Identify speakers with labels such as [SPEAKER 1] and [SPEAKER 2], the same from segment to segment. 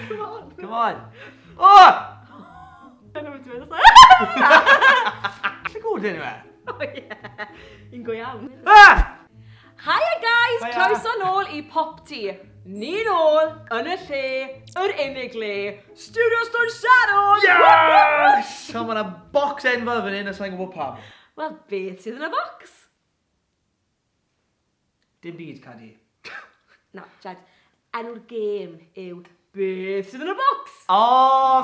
[SPEAKER 1] Come on.
[SPEAKER 2] Come on. Oh!
[SPEAKER 1] I know what to do.
[SPEAKER 2] Ti'n gwybod enw e?
[SPEAKER 1] Oh yeah. Un go iawn.
[SPEAKER 2] Ah!
[SPEAKER 1] Hiya guys,
[SPEAKER 2] Hiya.
[SPEAKER 1] croeso nôl I PopT. Ni nôl yn y lle, yr unig le, Studio Store Shadow!
[SPEAKER 2] Yes! So mae yna bocs enfawr fan hyn a sa'n gwybod pam.
[SPEAKER 1] Wel, beth sydd yn y bocs?
[SPEAKER 2] Dim byd, Cadi.
[SPEAKER 1] Na, Jed, enw'r gêm yw beth sydd yn y bocs?
[SPEAKER 2] O,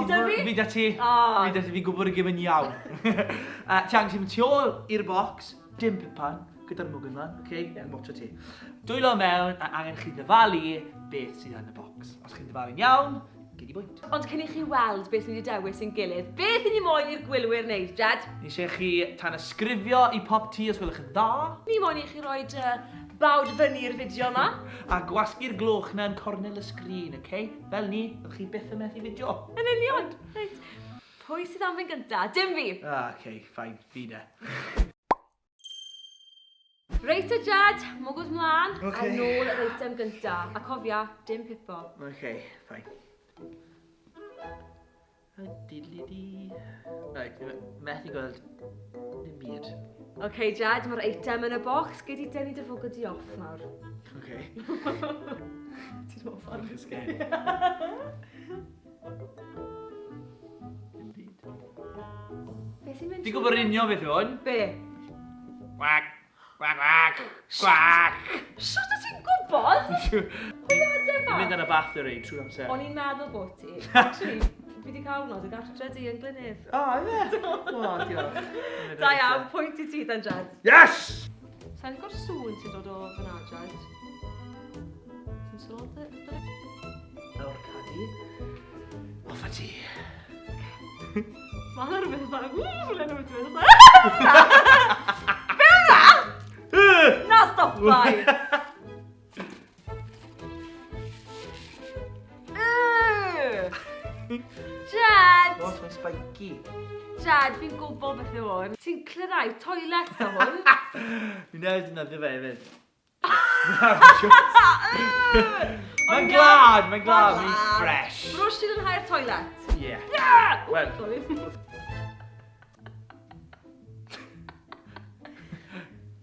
[SPEAKER 1] Ti 'da fi?
[SPEAKER 2] fi da ti.
[SPEAKER 1] O.
[SPEAKER 2] Fi da ti, fi'n gwybod y gym yn iawn. Ti angen sy'n tu ôl i'r bocs, dim pipan, gyda'r mwgyn fan, oce? Yn watcha ti. Dwylo mewn a angen chi dyfalu beth sydd yn y bocs. Os chi'n dyfalu'n iawn, gyd I bwynt.
[SPEAKER 1] Ond cyn I chi weld beth ni wedi dewis yn gilydd, beth ni moyn i'r gwylwyr wneud, Jed?
[SPEAKER 2] Ni eisiau chi tanysgrifio I PopT os gwelwch yn dda,
[SPEAKER 1] Ni moyn I chi roi bawd fyny'r fideo yma.
[SPEAKER 2] a gwasgu'r gloch na yn cornel y sgrin, oce? Fel ni, ydych chi byth yn methu fideo.
[SPEAKER 1] Yn union. Reit. Pwy sydd am fy'n gynta? Dim fi.
[SPEAKER 2] Oce, ffain, fi de.
[SPEAKER 1] Reit o Jed, mwgwyd mlaen, a
[SPEAKER 2] Ocê.
[SPEAKER 1] nôl yr eitem gynta. A cofia, dim pipo.
[SPEAKER 2] Oce, ffain. Didli-di. Right, methu gweld dim byd.
[SPEAKER 1] Oce Jed, mae'r eitem yn y bocs. Gei di denu dy fwgwyd I off nawr.
[SPEAKER 2] Oce.
[SPEAKER 1] Ti'n meddwl ffordd?
[SPEAKER 2] Ffocus gen. Dim byd.
[SPEAKER 1] Be sy'n mynd?
[SPEAKER 2] Ti'n gwybod union beth yw hwn?
[SPEAKER 1] Be?
[SPEAKER 2] Wag, wag, wag, gwag.
[SPEAKER 1] Shwt o ti'n gwybod? Pwy adeg
[SPEAKER 2] Dwi'n
[SPEAKER 1] fa?
[SPEAKER 2] mynd yn y battery trwy'r amser.
[SPEAKER 1] O'n i'n meddwl bod ti. Actually, fi wedi cael nod y gartre di yn glynydd.
[SPEAKER 2] O, ie. O, diolch.
[SPEAKER 1] Da iawn, pwynt I ti dan Jed.
[SPEAKER 2] Yes!
[SPEAKER 1] Sa'n gwrdd sŵn sy'n dod o fyna, Jed? Ti'n sôn dy...
[SPEAKER 2] Nawr, Cadi. Off a ti.
[SPEAKER 1] Mae'n rhywbeth yma. Ww, len o'n dweud. Be hwnna? Na, stop bai. Jed!
[SPEAKER 2] O, mae'n spiky.
[SPEAKER 1] Jed, fi'n gwybod beth yw hwn. Ti'n clyrau toilet o hwn?
[SPEAKER 2] Fi'n newydd yn dyddio fe hefyd. Mae'n glad, mae'n fresh.
[SPEAKER 1] Brwsh ti'n hau'r toilet?
[SPEAKER 2] Ie.
[SPEAKER 1] Yeah!
[SPEAKER 2] Wel.
[SPEAKER 1] Sorry.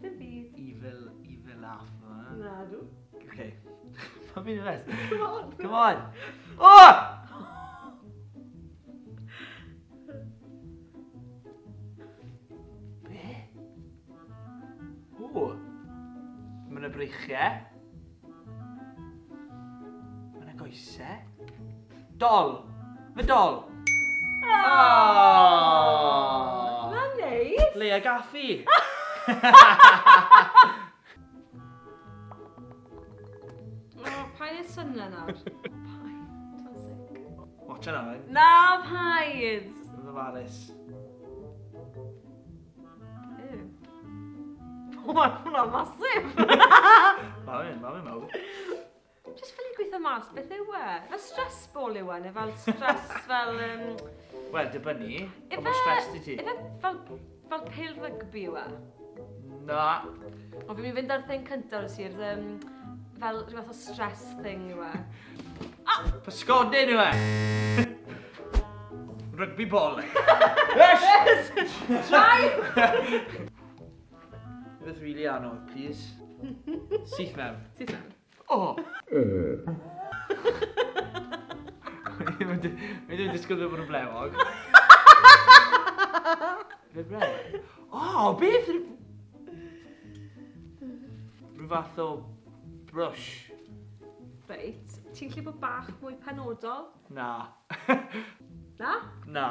[SPEAKER 1] Dim byd.
[SPEAKER 2] Evil laugh.
[SPEAKER 1] Na, dw.
[SPEAKER 2] Okay. Mae'n mynd i rest.
[SPEAKER 1] Come on.
[SPEAKER 2] Come on. Oh! Be? O. Mae'n y breichiau. Mae'n y goesau. Dol. Fy dol. Oh!
[SPEAKER 1] Mae'n neis.
[SPEAKER 2] Lea gaffi.
[SPEAKER 1] Pa'n ei syniad nawr? Pa'n? Classic.
[SPEAKER 2] Watch yna, fe.
[SPEAKER 1] Na, paid.
[SPEAKER 2] Yn ofalus.
[SPEAKER 1] O, mae hwnna'n masif.
[SPEAKER 2] Mae'n mawr.
[SPEAKER 1] Just fel I gweithio mas, beth yw e? Fel stress ball yw e, neu fel stress fel...
[SPEAKER 2] Wel, dibynnu. Ond mae stress di ti.
[SPEAKER 1] Ife fel pil rygbi yw e?
[SPEAKER 2] Na.
[SPEAKER 1] O, fi'n mynd fynd ar thing cyntaf o'r sir, fel rhywbeth o stress thing yw e.
[SPEAKER 2] Pysgodyn yw e. Rugby ball. Yes!
[SPEAKER 1] Try!
[SPEAKER 2] Beth really anodd, please. Syth mewn.
[SPEAKER 1] Sydd mewn.
[SPEAKER 2] O! Mae'n dwi'n disgwyl bod yn blewog. Fe blewog? O, beth? Rhyw fath o brush.
[SPEAKER 1] Reit, ti'n gallu bod bach mwy penodol?
[SPEAKER 2] Na.
[SPEAKER 1] Na?
[SPEAKER 2] Na,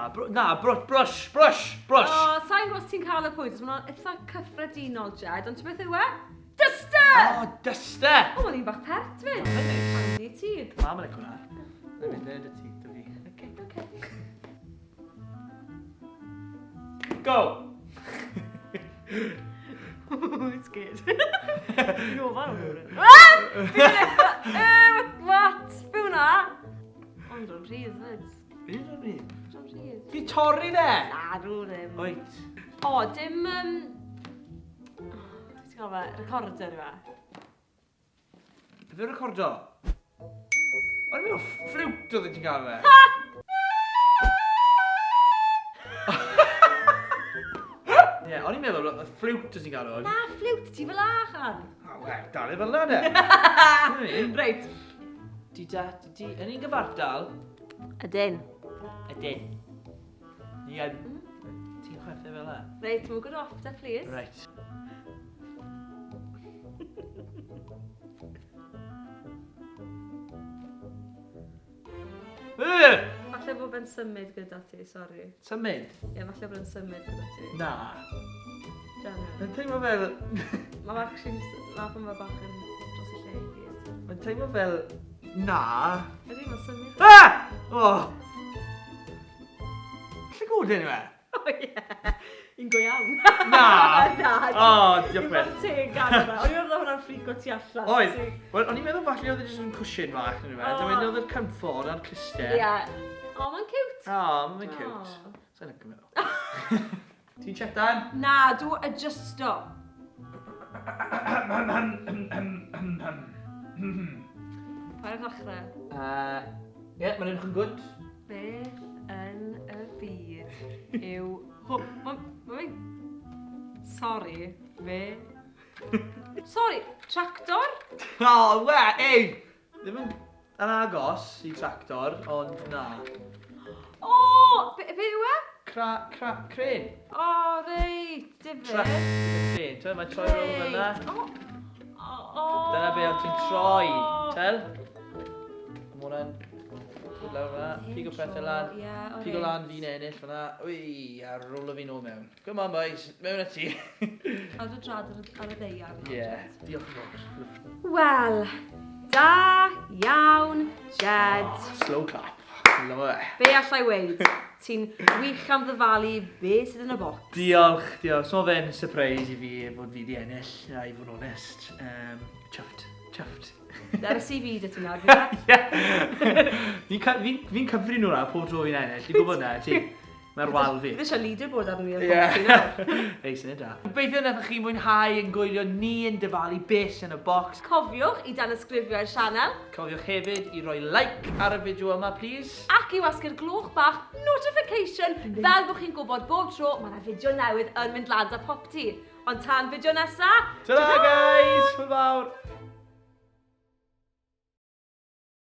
[SPEAKER 2] brush.
[SPEAKER 1] O, sa'n gwybod ti'n cael y pwynt, mae'n eitha cyffredinol, Jed, ond ti'n beth yw e? Dyster!
[SPEAKER 2] O, dyster!
[SPEAKER 1] O, mae'n un bach pert fi.
[SPEAKER 2] Mae'n neis.
[SPEAKER 1] Ni ti.
[SPEAKER 2] Mam yn eich hwnna. Mae'n mynd dy ti, dy fi.
[SPEAKER 1] Oce.
[SPEAKER 2] Go!
[SPEAKER 1] I'm scared. No, fan o'n hwnnw. What? Be hwnna? Ond o'n rhydd, fyd.
[SPEAKER 2] Beth o'n ni?
[SPEAKER 1] O'n rhydd.
[SPEAKER 2] Di torri fe?
[SPEAKER 1] Na, rwy'n ddim.
[SPEAKER 2] Oet.
[SPEAKER 1] O, dim... Ti'n gael fe? Recorder yw e?
[SPEAKER 2] Beth yw'n recordo? O O'n i'n meddwl fflwt oedd ti'n gael fe? Ie, o'n i'n meddwl oedd fflwt oedd ti'n gael hwn.
[SPEAKER 1] Na, fflwt, ti fel achan.
[SPEAKER 2] O, wel, dal i fel na, de.
[SPEAKER 1] Reit.
[SPEAKER 2] Di, yn un gyfartal?
[SPEAKER 1] Ydyn.
[SPEAKER 2] Ydyn. Ni yn... Ti'n chwerthu fel na?
[SPEAKER 1] Reit, mwyn gwrdd off da, please.
[SPEAKER 2] Reit.
[SPEAKER 1] Falle bod fe'n symud gyda ti, sori.
[SPEAKER 2] Symud?
[SPEAKER 1] Ie, falle bod yn symud gyda ti.
[SPEAKER 2] Na.
[SPEAKER 1] Genuine.
[SPEAKER 2] Mae'n teimlo fel...
[SPEAKER 1] Mae actually, mae pan mae bach yn dros y lle i gyd.
[SPEAKER 2] Mae'n teimlo fel... Na.
[SPEAKER 1] Ydy, mae'n symud.
[SPEAKER 2] Ah! O! Lle gwrdd enw e?
[SPEAKER 1] O ie. Un go iawn.
[SPEAKER 2] Na!
[SPEAKER 1] Na.
[SPEAKER 2] O, diolch Beth.
[SPEAKER 1] Dim teg gan yna. O'n i'n meddwl hwnna'n ffrico ti allan.
[SPEAKER 2] Oedd. Wel, o'n i'n meddwl falle oedd e jyst yn cwsyn fach yn yma. Dwi'n meddwl oedd e'r cymffordd a'r clustiau.
[SPEAKER 1] Ie. O, mae'n cute.
[SPEAKER 2] O, mae'n cute. Sa'n yn gymryd. Ti'n chetan?
[SPEAKER 1] Na, dw adjusto. Pa'r ddechrau?
[SPEAKER 2] Ie, mae'n edrych yn gwd.
[SPEAKER 1] Beth yn y byd yw... Mae'n... Sori, fe... Sori, tractor?
[SPEAKER 2] O, we, ei! Ddim yn agos i tractor, ond na.
[SPEAKER 1] O, be yw e?
[SPEAKER 2] Crên.
[SPEAKER 1] O, reit, difyr.
[SPEAKER 2] Crên, ti'n mae'n troi rôl fel na. Dyna be oedd ti'n troi, tel? Mae hwnna'n... Gwyd lawr fyna, pigo pethau lan. Pigo lan fi'n ennill fyna. Wy, a rolo fi nôl mewn. Come on boys, mewn at ti.
[SPEAKER 1] A dwi'n drad ar y ddeiar.
[SPEAKER 2] Ie, diolch yn fawr.
[SPEAKER 1] Wel, da iawn, Jed.
[SPEAKER 2] Slow clap. Lo e.
[SPEAKER 1] Be allai weid? Ti'n wych am ddyfalu be sydd yn y bocs.
[SPEAKER 2] Diolch. So fe'n surprise i fi bod fi di ennill, a i fod yn onest. Chuffed.
[SPEAKER 1] Ar y CV dy ti'n ar
[SPEAKER 2] Fi'n cyfri nhw'na pob tro fi'n ennill. Ti'n gwybod na, ti? Mae'r wal fi.
[SPEAKER 1] Fi eisiau leaderboard arno fi ar
[SPEAKER 2] Ie. Ei, sy'n edrych. Gobeithio wnaethoch chi mwynhau yn gwylio ni yn dyfalu beth yn y bocs.
[SPEAKER 1] Cofiwch i danysgrifio i'r sianel.
[SPEAKER 2] Cofiwch hefyd i roi like ar y fideo yma, please.
[SPEAKER 1] Ac i wasgu'r glwch bach notification fel bod chi'n gwybod bob tro mae yna fideo newydd yn mynd lan da PopT. Ond tan fideo nesa...
[SPEAKER 2] Ta-da, guys! Hwyl fawr!